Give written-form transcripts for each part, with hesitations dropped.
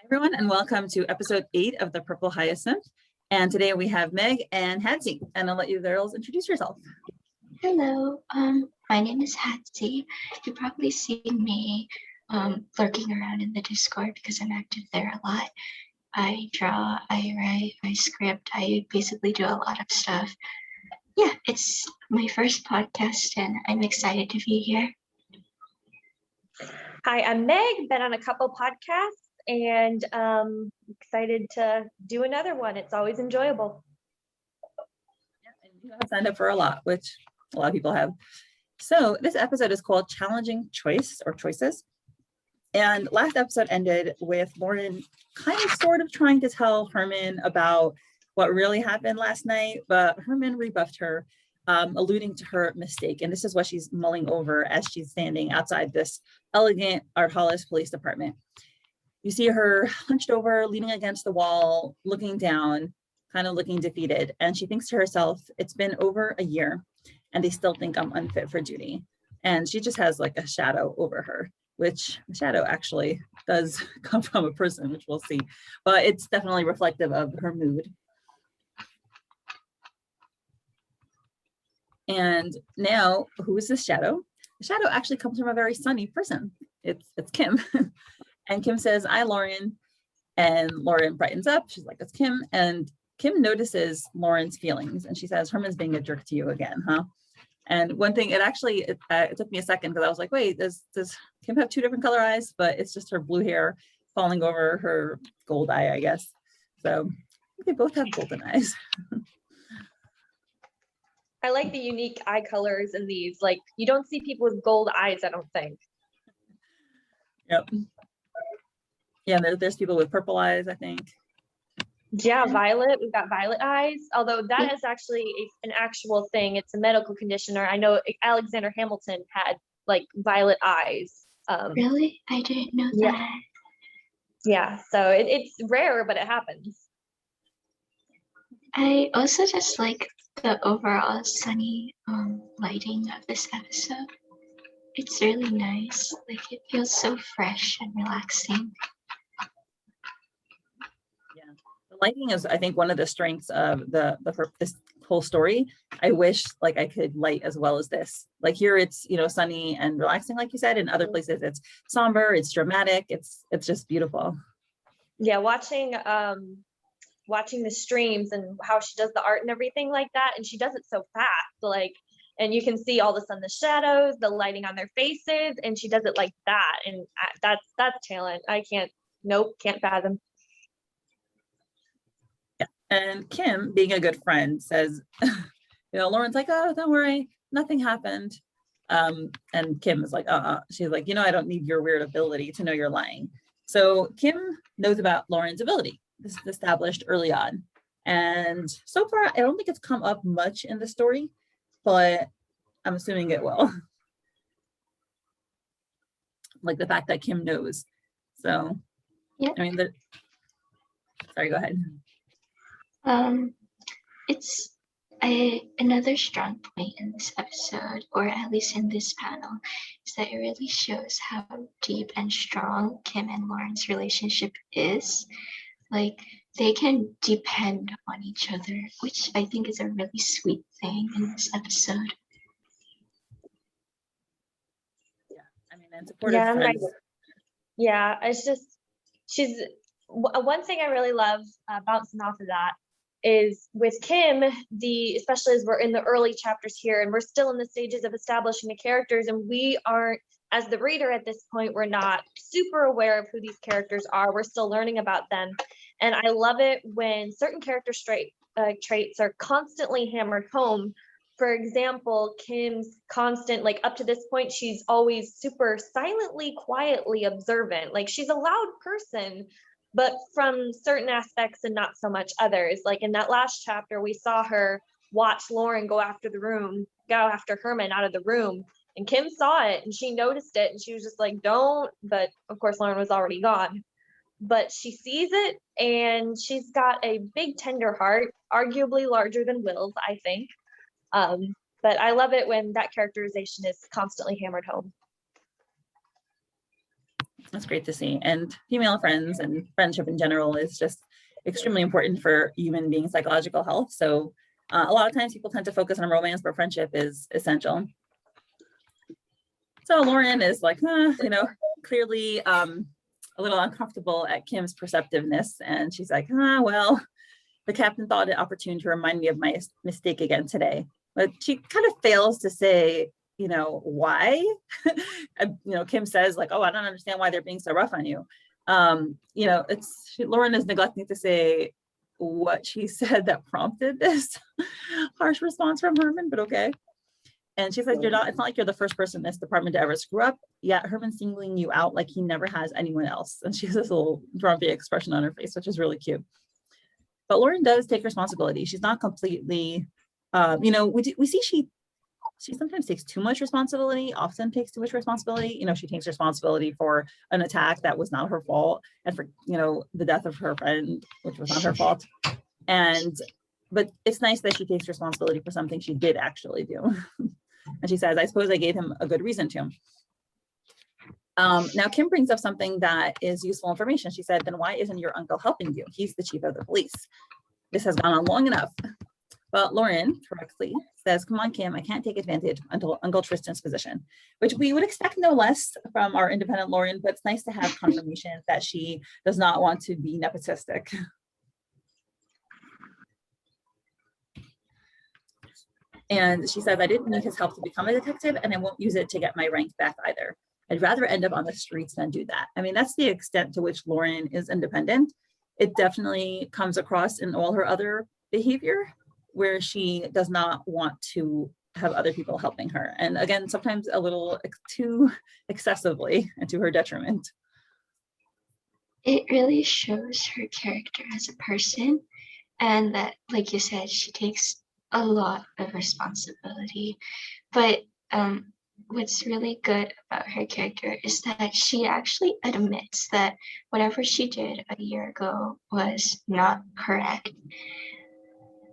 Everyone, and welcome to episode 8 of the Purple Hyacinth. And today we have Meg and Hadzy, and I'll let you girls introduce yourself. Hello, my name is Hadzy. You probably see me lurking around in the Discord because I'm active there a lot. I draw, I write, I script, I basically do a lot of stuff. Yeah, it's my first podcast and I'm excited to be here. Hi, I'm Meg, been on a couple podcasts and excited to do another one. It's always enjoyable. Yeah, and you have signed up for a lot, which a lot of people have. So this episode is called Challenging Choice or Choices. And last episode ended with Lauren kind of sort of trying to tell Hermann about what really happened last night, but Hermann rebuffed her, alluding to her mistake. And this is what she's mulling over as she's standing outside this elegant Ardhalis police department. You see her hunched over, leaning against the wall, looking down, kind of looking defeated. And she thinks to herself, it's been over a year and they still think I'm unfit for duty. And she just has like a shadow over her, which the shadow actually does come from a person, which we'll see. But it's definitely reflective of her mood. And now, who is this shadow? The shadow actually comes from a very sunny person. It's Kim. And Kim says, "Hi, Lauren." And Lauren brightens up. She's like, "It's Kim." And Kim notices Lauren's feelings. And she says, "Herman's being a jerk to you again, huh?" And one thing, it took me a second because I was like, wait, does Kim have 2 different color eyes? But it's just her blue hair falling over her gold eye, I guess. So they both have golden eyes. I like the unique eye colors in these. Like, you don't see people with gold eyes, I don't think. Yep. Yeah, there's people with purple eyes, I think. Yeah, violet. We've got violet eyes, although that is actually an actual thing. It's a medical conditioner. I know Alexander Hamilton had like violet eyes. Really? I didn't know that. Yeah, so it's rare, but it happens. I also just like the overall sunny lighting of this episode. It's really nice. Like, it feels so fresh and relaxing. Yeah, the lighting is, I think, one of the strengths of this whole story. I wish like I could light as well as this. Like here, it's sunny and relaxing, like you said. In other places, it's somber, it's dramatic. It's just beautiful. Yeah, watching the streams and how she does the art and everything like that, and she does it so fast, like, and you can see all of a sudden the shadows, the lighting on their faces, and she does it like that, and that's talent. I can't fathom. Yeah, and Kim, being a good friend, says, Lauren's like, "Oh, don't worry, nothing happened." And Kim is like, she's like, I don't need your weird ability to know you're lying. So Kim knows about Lauren's ability. This is established early on. And so far, I don't think it's come up much in the story, but I'm assuming it will. Like the fact that Kim knows. So, yeah. I mean, sorry, go ahead. It's another strong point in this episode, or at least in this panel, is that it really shows how deep and strong Kim and Lauren's relationship is. Like, they can depend on each other, which I think is a really sweet thing in this episode. Yeah, I mean, and supportive friends. Yeah, it's just, one thing I really love bouncing off of that is with Kim, especially as we're in the early chapters here and we're still in the stages of establishing the characters, and we aren't, as the reader at this point, we're not super aware of who these characters are. We're still learning about them. And I love it when certain character traits are constantly hammered home. For example, Kim's constant, like up to this point, she's always super silently, quietly observant. Like, she's a loud person, but from certain aspects and not so much others. Like in that last chapter, we saw her watch Lauren go after Hermann out of the room. And Kim saw it and she noticed it and she was just like, don't, but of course Lauren was already gone. But she sees it and she's got a big tender heart, arguably larger than Will's, I think. But I love it when that characterization is constantly hammered home. That's great to see. And female friends and friendship in general is just extremely important for human being psychological health. So a lot of times people tend to focus on romance, but friendship is essential. So Lauren is like, clearly a little uncomfortable at Kim's perceptiveness. And she's like, well, the captain thought it opportune to remind me of my mistake again today. But she kind of fails to say, why. Kim says like, oh, I don't understand why they're being so rough on you. Lauren is neglecting to say what she said that prompted this harsh response from Herman, but okay. And she says, it's not like you're the first person in this department to ever screw up, yet Herman's singling you out like he never has anyone else. And she has this little grumpy expression on her face, which is really cute. But Lauren does take responsibility. She's not completely, we see she sometimes takes too much responsibility, often takes too much responsibility. She takes responsibility for an attack that was not her fault, and for, the death of her friend, which was not her fault. But it's nice that she takes responsibility for something she did actually do. And she says, I suppose I gave him a good reason to. Now, Kim brings up something that is useful information. She said, then why isn't your uncle helping you? He's the chief of the police. This has gone on long enough. But Lauren correctly says, come on, Kim, I can't take advantage of Uncle Tristan's position, which we would expect no less from our independent Lauren, but it's nice to have confirmation that she does not want to be nepotistic. And she says, I didn't need his help to become a detective, and I won't use it to get my rank back either. I'd rather end up on the streets than do that. I mean, that's the extent to which Lauren is independent. It definitely comes across in all her other behavior, where she does not want to have other people helping her. And again, sometimes a little too excessively and to her detriment. It really shows her character as a person, and that, like you said, she takes a lot of responsibility. But what's really good about her character is that she actually admits that whatever she did a year ago was not correct.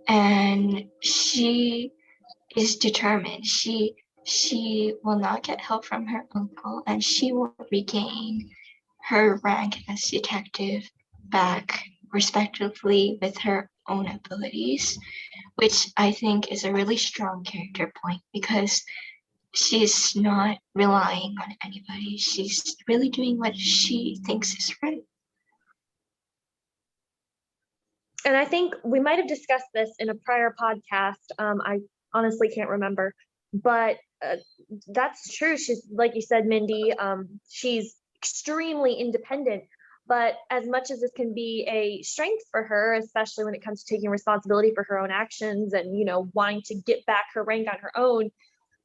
And she is determined. She will not get help from her uncle, and she will regain her rank as detective back, respectively, with her own abilities, which I think is a really strong character point, because she's not relying on anybody. She's really doing what she thinks is right. And I think we might have discussed this in a prior podcast. I honestly can't remember, but that's true. She's, like you said, Mindy, she's extremely independent, but as much as this can be a strength for her, especially when it comes to taking responsibility for her own actions and, wanting to get back her rank on her own,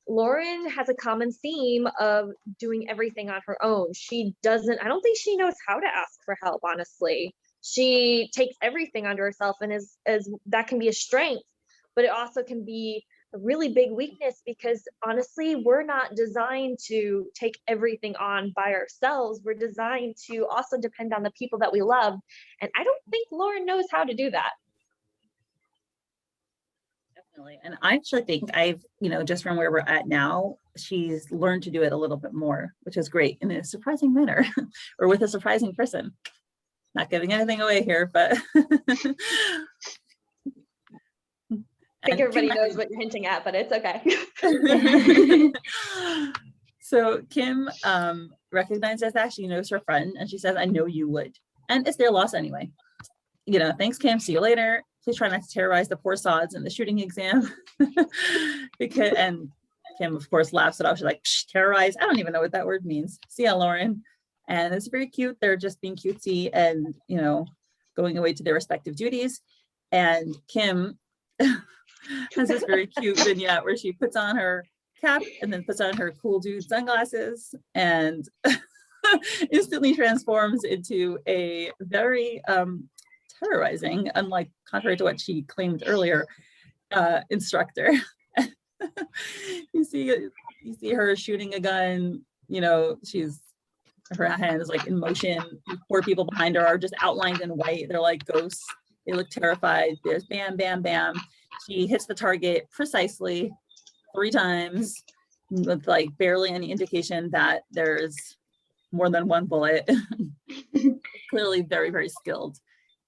Lauren has a common theme of doing everything on her own. I don't think she knows how to ask for help, honestly. She takes everything onto herself, and as that can be a strength, but it also can be a really big weakness, because honestly, we're not designed to take everything on by ourselves. We're designed to also depend on the people that we love. And I don't think Lauren knows how to do that. Definitely. And I actually think just from where we're at now, she's learned to do it a little bit more, which is great, in a surprising manner or with a surprising person. Not giving anything away here, but I think everybody knows what you're hinting at, but it's okay. So Kim recognizes that. She knows her friend, and she says, I know you would. And it's their loss anyway. Thanks, Kim. See you later. Please try not to terrorize the poor sods in the shooting exam. And Kim, of course, laughs it off. She's like, terrorize? I don't even know what that word means. See ya, Lauren. And it's very cute. They're just being cutesy and, going away to their respective duties. And Kim has this very cute vignette where she puts on her cap and then puts on her cool dude sunglasses and instantly transforms into a very terrorizing, unlike contrary to what she claimed earlier, instructor. You see her shooting a gun, her hand is like in motion. The poor people behind her are just outlined in white. They're like ghosts. They look terrified. There's bam, bam, bam. She hits the target precisely 3 times with like barely any indication that there's more than one bullet. Clearly very, very skilled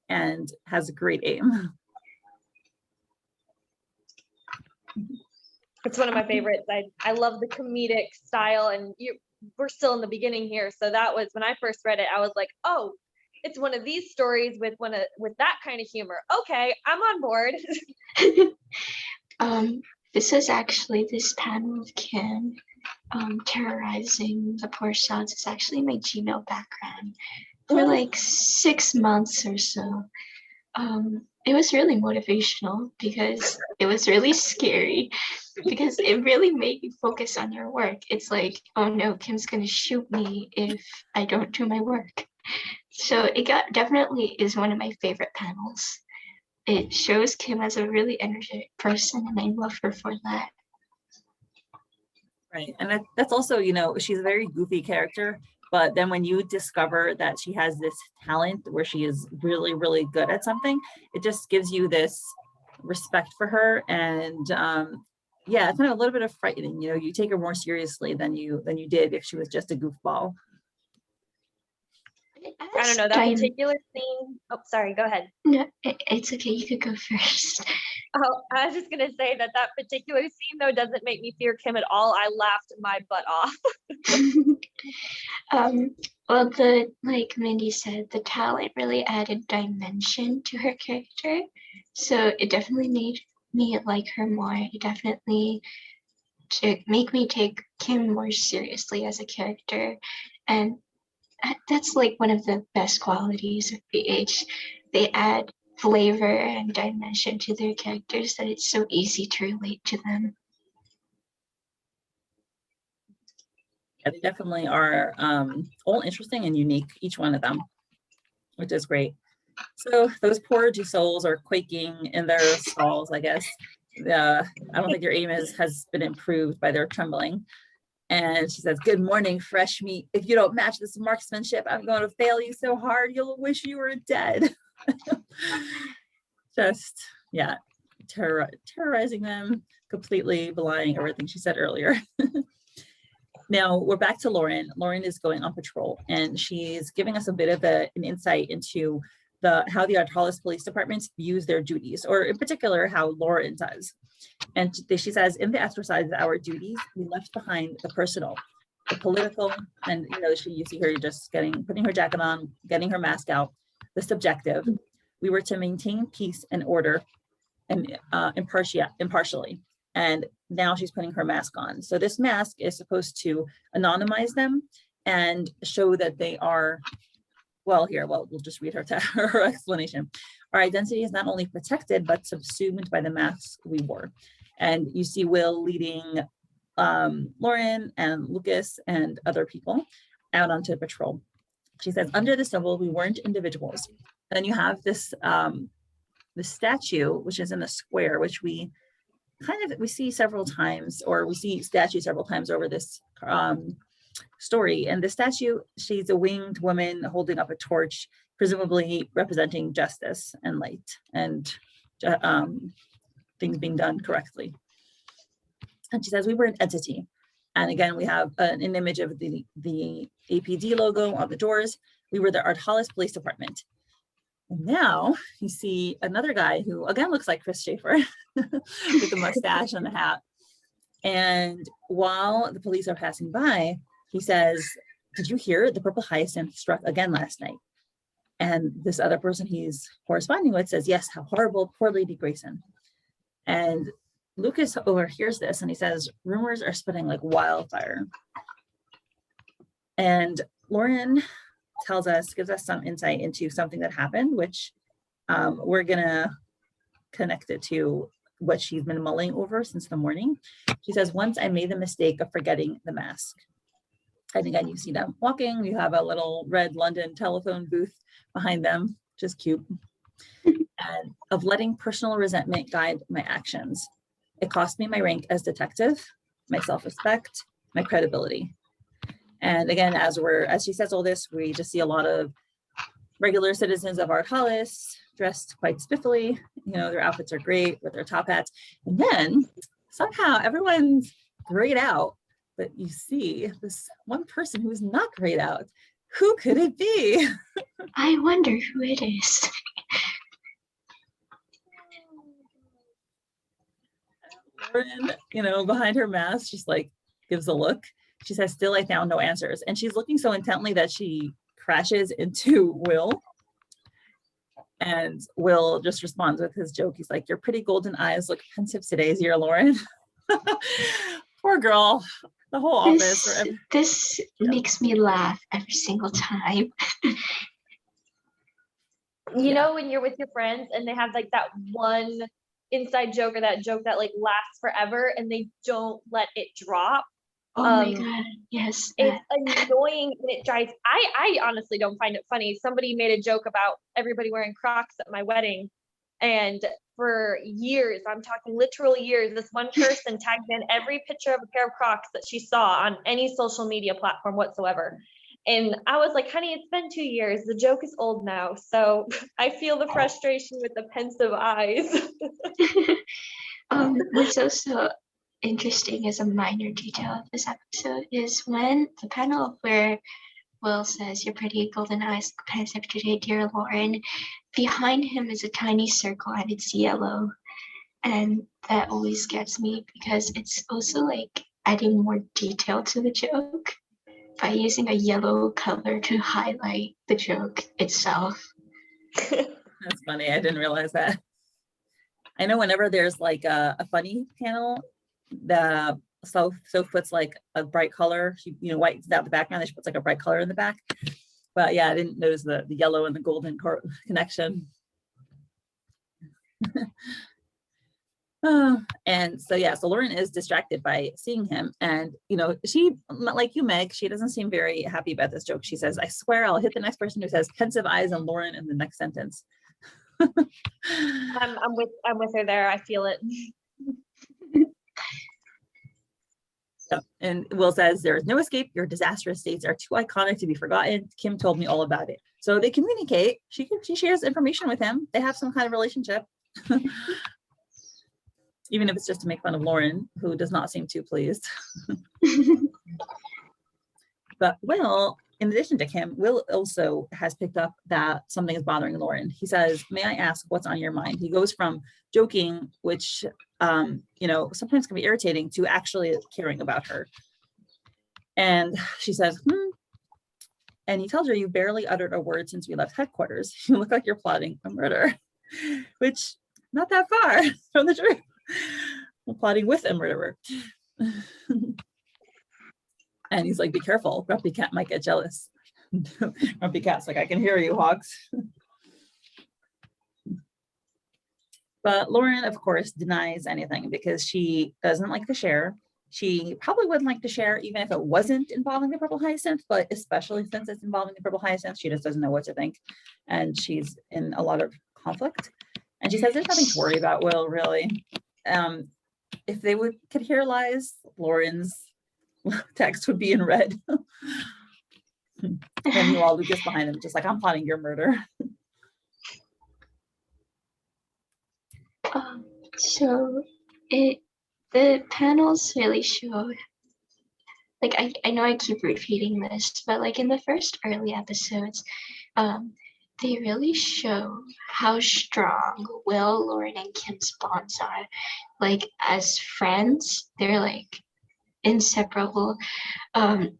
and has a great aim. It's one of my favorites. I love the comedic style, and we're still in the beginning here. So that was when I first read it, I was like, oh, it's one of these stories with that kind of humor. Okay, I'm on board. This is actually this panel of Kim terrorizing the poor sods. It's actually my Gmail background for like 6 months or so. It was really motivational because it was really scary, because it really made you focus on your work. It's like, oh no, Kim's gonna shoot me if I don't do my work. So it definitely is one of my favorite panels. It shows Kim as a really energetic person, and I love her for that. Right, and that's also, you know, she's a very goofy character, but then when you discover that she has this talent where she is really, really good at something, it just gives you this respect for her. And yeah, it's kind of a little bit of frightening. You know, you take her more seriously than you did if she was just a goofball. I don't know, that particular scene. Oh, sorry, go ahead. No, it's okay. You could go first. Oh, I was just gonna say that particular scene though doesn't make me fear Kim at all. I laughed my butt off. Well, like Mindy said, the talent really added dimension to her character. So it definitely made me like her more. It definitely make me take Kim more seriously as a character. And that's like one of the best qualities of BH. They add flavor and dimension to their characters that it's so easy to relate to them. Yeah, they definitely are all interesting and unique, each one of them, which is great. So those poor two souls are quaking in their stalls, I guess. I don't think their aim has been improved by their trembling. And she says, "Good morning, fresh meat. If you don't match this marksmanship, I'm going to fail you so hard, you'll wish you were dead." Just, yeah, terrorizing them, completely belying everything she said earlier. Now we're back to Lauren. Lauren is going on patrol, and she's giving us a bit of an insight into how the Ardhalis police departments views their duties, or in particular, how Lauren does. And she says, "In the exercise of our duties, we left behind the personal, the political," and you know, you see her just putting her jacket on, getting her mask out, "the subjective. We were to maintain peace and order and impartially." And now she's putting her mask on. So this mask is supposed to anonymize them and show that they are, we'll just read her explanation. "Our identity is not only protected, but subsumed by the mask we wore." And you see Will leading Lauren and Lucas and other people out onto patrol. She says, "Under the symbol, we weren't individuals." Then you have this the statue, which is in the square, which we see several times, or we see statues several times over this story. And the statue, she's a winged woman holding up a torch, presumably representing justice and light and things being done correctly. And she says, "We were an entity." And again, we have an image of the APD logo on the doors. "We were the Ardhalis Police Department." And now you see another guy who again looks like Chris Schaefer with the mustache and the hat. And while the police are passing by, he says, "Did you hear the Purple Hyacinth struck again last night?" And this other person he's corresponding with says, "Yes, how horrible, poor Lady Grayson." And Lucas overhears this and he says, "Rumors are spreading like wildfire." And Lauren gives us some insight into something that happened, which we're gonna connect it to what she's been mulling over since the morning. She says, "Once I made the mistake of forgetting the mask." And again, you see them walking. You have a little red London telephone booth behind them, which is cute. And "of letting personal resentment guide my actions. It cost me my rank as detective, my self-respect, my credibility." And again, as she says all this, we just see a lot of regular citizens of Ardhalis dressed quite spiffily. You know, their outfits are great with their top hats. And then somehow everyone's grayed out but you see this one person who's not grayed out. Who could it be? I wonder who it is. Lauren, you know, behind her mask, just like gives a look. She says, still I found no answers. And she's looking so intently that she crashes into Will. And Will just responds with his joke. He's like, your pretty golden eyes look pensive today, dear Lauren. Poor girl. The whole office. This makes me laugh every single time. You know, when you're with your friends and they have like that one inside joke or that joke that like lasts forever and they don't let it drop. Oh my God, yes. It's annoying and it drives, I honestly don't find it funny. Somebody made a joke about everybody wearing Crocs at my wedding. And for years, I'm talking literal years, this one person tagged in every picture of a pair of Crocs that she saw on any social media platform whatsoever. And I was like, honey, it's been 2 years. The joke is old now. So I feel the frustration with the pensive eyes. What's also interesting as a minor detail of this episode is when the panel where Will says, your pretty golden eyes look pensive today, dear Lauren, behind him is a tiny circle and it's yellow. And that always gets me because it's also like adding more detail to the joke by using a yellow color to highlight the joke itself. That's funny. I didn't realize that. I know whenever there's like a funny panel, the so puts like a bright color. She, you know, whites out the background. She puts like a bright color in the back. But yeah, I didn't notice the yellow and the golden connection. And so yeah, so Lauren is distracted by seeing him, and you know, she, like you, Meg, she doesn't seem very happy about this joke. She says, I swear I'll hit the next person who says pensive eyes and Lauren in the next sentence. I'm with her there. I feel it. And Will says, there is no escape. Your disastrous states are too iconic to be forgotten. Kim told me all about it. So they communicate. She shares information with him. They have some kind of relationship. Even if it's just to make fun of Lauren, who does not seem too pleased. But Will, in addition to Kim, Will also has picked up that something is bothering Lauren. He says, may I ask what's on your mind? He goes from joking, which, you know, sometimes can be irritating, to actually caring about her. And she says, and he tells her, you barely uttered a word since we left headquarters. You look like you're plotting a murder, which not that far from the truth. I'm plotting with a murderer. And he's like, be careful, Grumpy Cat might get jealous. Grumpy Cat's like, I can hear you, Hawks. But Lauren, of course, denies anything because she doesn't like to share. She probably wouldn't like to share even if it wasn't involving the Purple Hyacinth, but especially since it's involving the Purple Hyacinth, she just doesn't know what to think. And she's in a lot of conflict. And she says there's nothing to worry about, Will, really. If they could hear lies, Lauren's text would be in red. And meanwhile, Lucas behind him, just like, I'm plotting your murder. So the panels really show, like, I know I keep repeating this, but like in the first early episodes, they really show how strong Will, Lauren, and Kim's bonds are. Like as friends, they're like inseparable.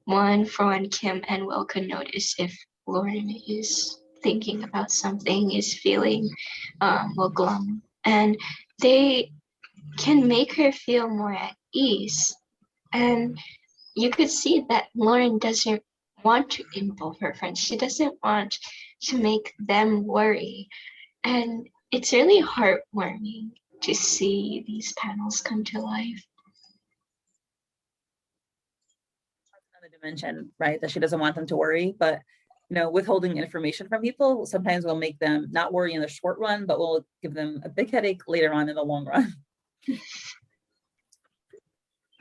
One, Kim and Will could notice if Lauren is thinking about something, is feeling glum, and they can make her feel more at ease. And you could see that Lauren doesn't want to involve her friends. She doesn't want to make them worry. And it's really heartwarming to see these panels come to life. Another dimension, right? That she doesn't want them to worry, but you know, withholding information from people sometimes will make them not worry in the short run, but will give them a big headache later on in the long run.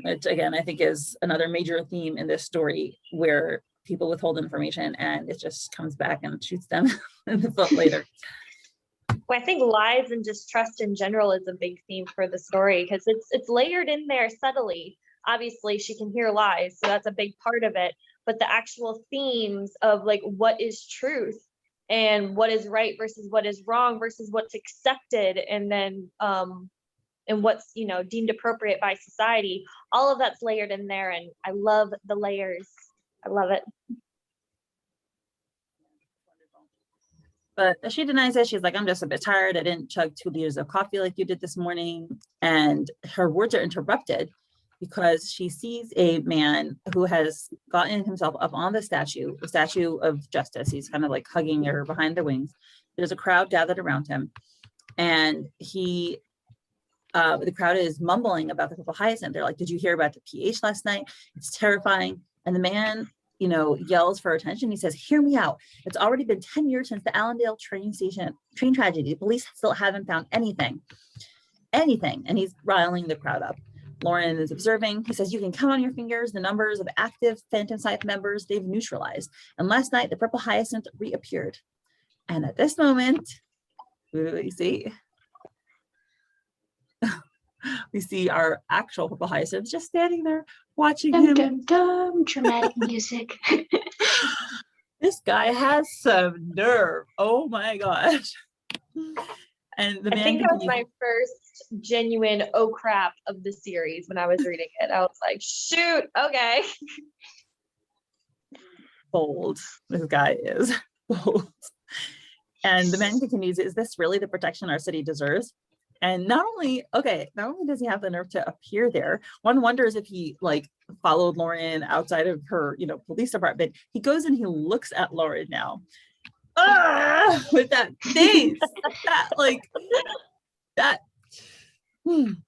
Which again, I think is another major theme in this story, where people withhold information and it just comes back and shoots them in the foot later. Well, I think lies and distrust in general is a big theme for the story because it's layered in there subtly. obviously she can hear lies, so that's a big part of it. But the actual themes of like what is truth and what is right versus what is wrong versus what's accepted, and then and what's, you know, deemed appropriate by society, all of that's layered in there, and I love the layers. I love it. But she denies it. She's like, I'm just a bit tired. I didn't chug 2 liters of coffee like you did this morning. And her words are interrupted because she sees a man who has gotten himself up on the statue of justice. He's kind of like hugging her behind the wings. There's a crowd gathered around him. And the crowd is mumbling about the Purple Hyacinth. They're like, did you hear about the pH last night? It's terrifying. And the man, you know, yells for attention. He says, hear me out. It's already been 10 years since the Allendale train tragedy. The police still haven't found anything. And he's riling the crowd up. Lauren is observing. He says, you can count on your fingers the numbers of active Phantom Scythe members they've neutralized. And last night, the Purple Hyacinth reappeared. And at this moment, who do we see? We see our actual Purple Hyacinth just standing there watching him. Dum, dum, dramatic music. This guy has some nerve. Oh my gosh. And the man I think that was my first genuine oh crap of the series when I was reading it. I was like, shoot, okay. Bold. This guy is bold. And the man continues, is this really the protection our city deserves? And not only does he have the nerve to appear there, one wonders if he like followed Lauren outside of her, you know, police department. He goes and he looks at Lauren now. With that face,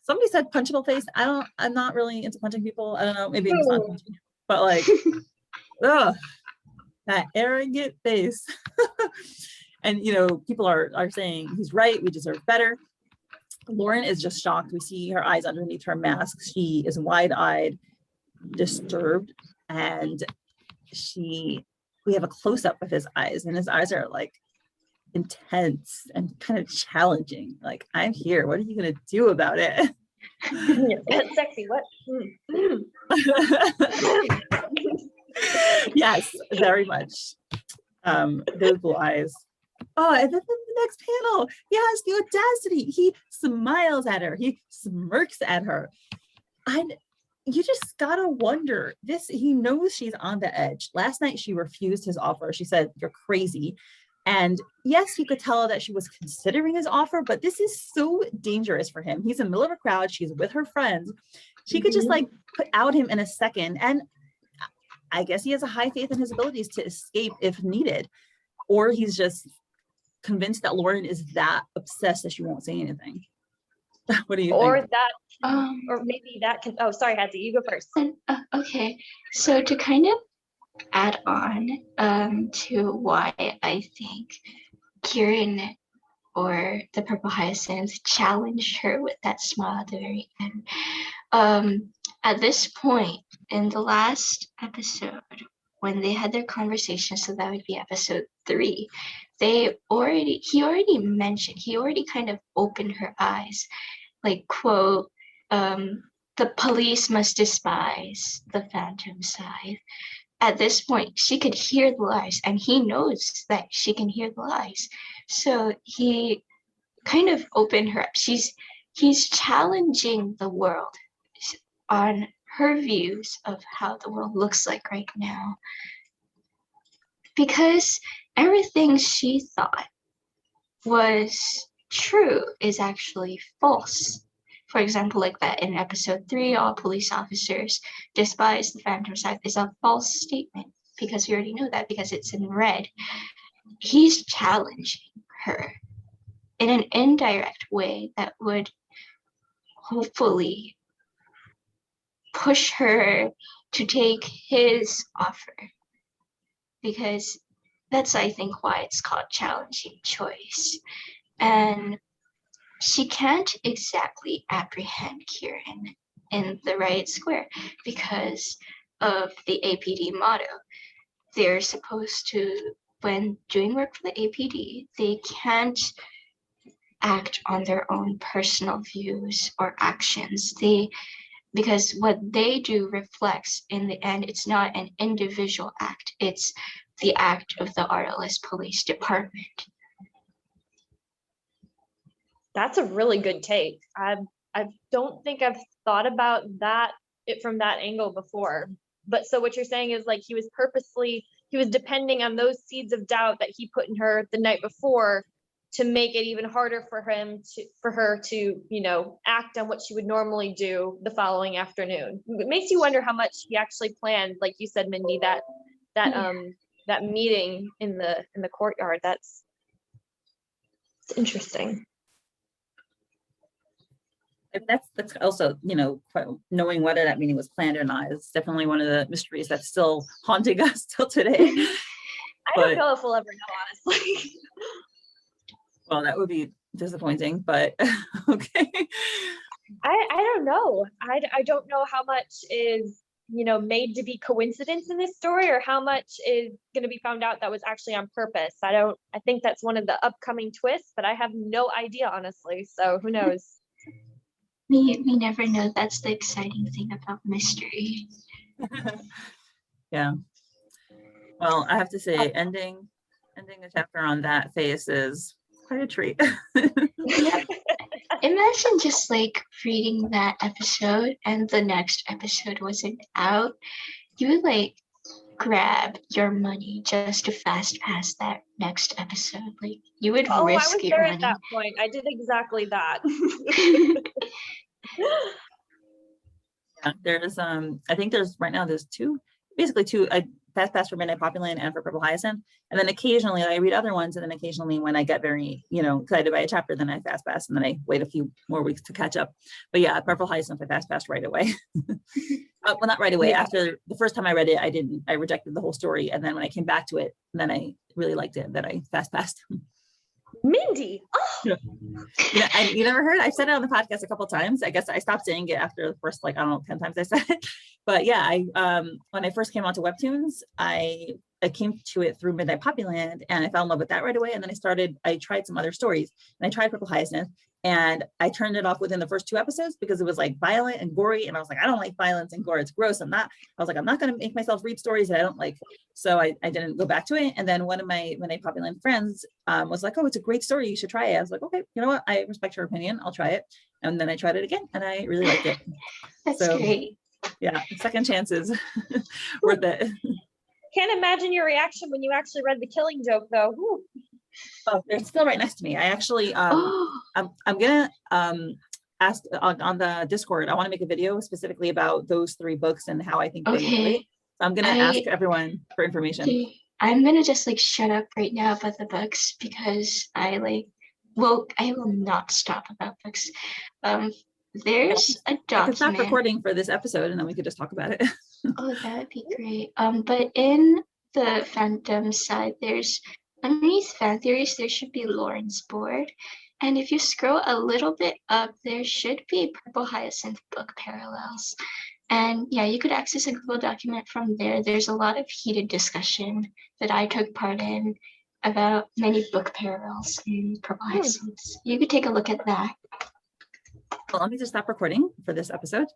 somebody said punchable face. I'm not really into punching people. I don't know, maybe it's not punching, but like, that arrogant face. And, you know, people are saying he's right. We deserve better. Lauren is just shocked. We see her eyes underneath her mask. She is wide-eyed, disturbed, and we have a close-up of his eyes, and his eyes are like intense and kind of challenging. Like, I'm here. What are you gonna do about it? That's sexy. What? Yes, very much. Those blue eyes. Oh, and then the next panel, he has the audacity. He smiles at her. He smirks at her. And you just gotta wonder, he knows she's on the edge. Last night, she refused his offer. She said, you're crazy. And yes, he could tell that she was considering his offer, but this is so dangerous for him. He's in the middle of a crowd. She's with her friends. She could just like put out him in a second. And I guess he has a high faith in his abilities to escape if needed. Or he's just convinced that Lauren is that obsessed that she won't say anything. What do you think? Or maybe that can, oh, sorry, Hadzy, you go first. Okay, so to kind of add on to why I think Kieran or the Purple Hyacinth challenged her with that smile at the very end. At this point in the last episode, when they had their conversation, so that would be episode 3, he already kind of opened her eyes, like, quote, the police must despise the Phantom Scythe. At this point, she could hear the lies, and he knows that she can hear the lies. So he kind of opened her up. He's challenging the world on her views of how the world looks like right now. Because everything she thought was true is actually false. For example, like that in episode 3, all police officers despise the Phantom Scythe is a false statement, because we already know that because it's in red. He's challenging her in an indirect way that would hopefully push her to take his offer, because that's, I think, why it's called challenging choice. And she can't exactly apprehend Kieran in the right square because of the APD motto. They're supposed to, when doing work for the APD, they can't act on their own personal views or actions. They because what they do reflects in the end, it's not an individual act, it's the act of the Ardhalis police department. That's a really good take. I don't think I've thought about it from that angle before. But so what you're saying is like he was depending on those seeds of doubt that he put in her the night before to make it even harder for her to, you know, act on what she would normally do the following afternoon. It makes you wonder how much he actually planned, like you said, Mindy, that meeting in the courtyard. It's interesting. That's also, you know, knowing whether that meeting was planned or not is definitely one of the mysteries that's still haunting us till today. I don't know if we'll ever know, honestly. Well, that would be disappointing, but okay. I don't know. I don't know how much is, you know, made to be coincidence in this story, or how much is going to be found out that was actually on purpose. I think that's one of the upcoming twists, but I have no idea, honestly. So who knows? We never know. That's the exciting thing about mystery. Yeah. Well, I have to say, ending the chapter on that face is quite a treat. Yeah. Imagine just like reading that episode and the next episode wasn't out. You would like grab your money just to fast pass that next episode. Like you would risk I was your there money. at that point. I did exactly that. Yeah, there's I think right now there's basically two. I fast pass for Midnight Poppyland and for Purple Hyacinth, and then occasionally I read other ones, and then occasionally when I get very, you know, excited by a chapter, then I fast pass, and then I wait a few more weeks to catch up. But yeah, Purple Hyacinth I fast passed right away. Well, not right away. Yeah. After the first time I read it, I rejected the whole story, and then when I came back to it, then I really liked it. Then I fast passed. Mindy, Yeah, you never heard? I've said it on the podcast a couple of times. I guess I stopped saying it after the first, like, I don't know, 10 times I said it. But yeah, when I first came onto Webtoons, I came to it through Midnight Poppyland, and I fell in love with that right away. And then I tried some other stories, and I tried Purple Hyacinth, and I turned it off within the first 2 episodes because it was like violent and gory. And I was like, I don't like violence and gore. It's gross. I was like, I'm not going to make myself read stories that I don't like. So I didn't go back to it. And then one of my Midnight Poppyland friends was like, oh, it's a great story. You should try it. I was like, okay, you know what? I respect your opinion. I'll try it. And then I tried it again, and I really liked it. That's great. Yeah, second chances worth it. Can't imagine your reaction when you actually read the killing joke, though. Ooh. Oh, they're still right next to me. I actually, I'm gonna ask on the Discord. I want to make a video specifically about those 3 books and how I think they relate. So I'm gonna ask everyone for information. I'm gonna just like shut up right now about the books because I will not stop about books. There's a document. I can stop recording for this episode, and then we could just talk about it. Oh, that would be great. But in the fandom side, there's underneath fan theories, there should be Lauren's board. And if you scroll a little bit up, there should be Purple Hyacinth book parallels. And yeah, you could access a Google document from there. There's a lot of heated discussion that I took part in about many book parallels in Purple Hyacinths. You could take a look at that. Well, let me just stop recording for this episode.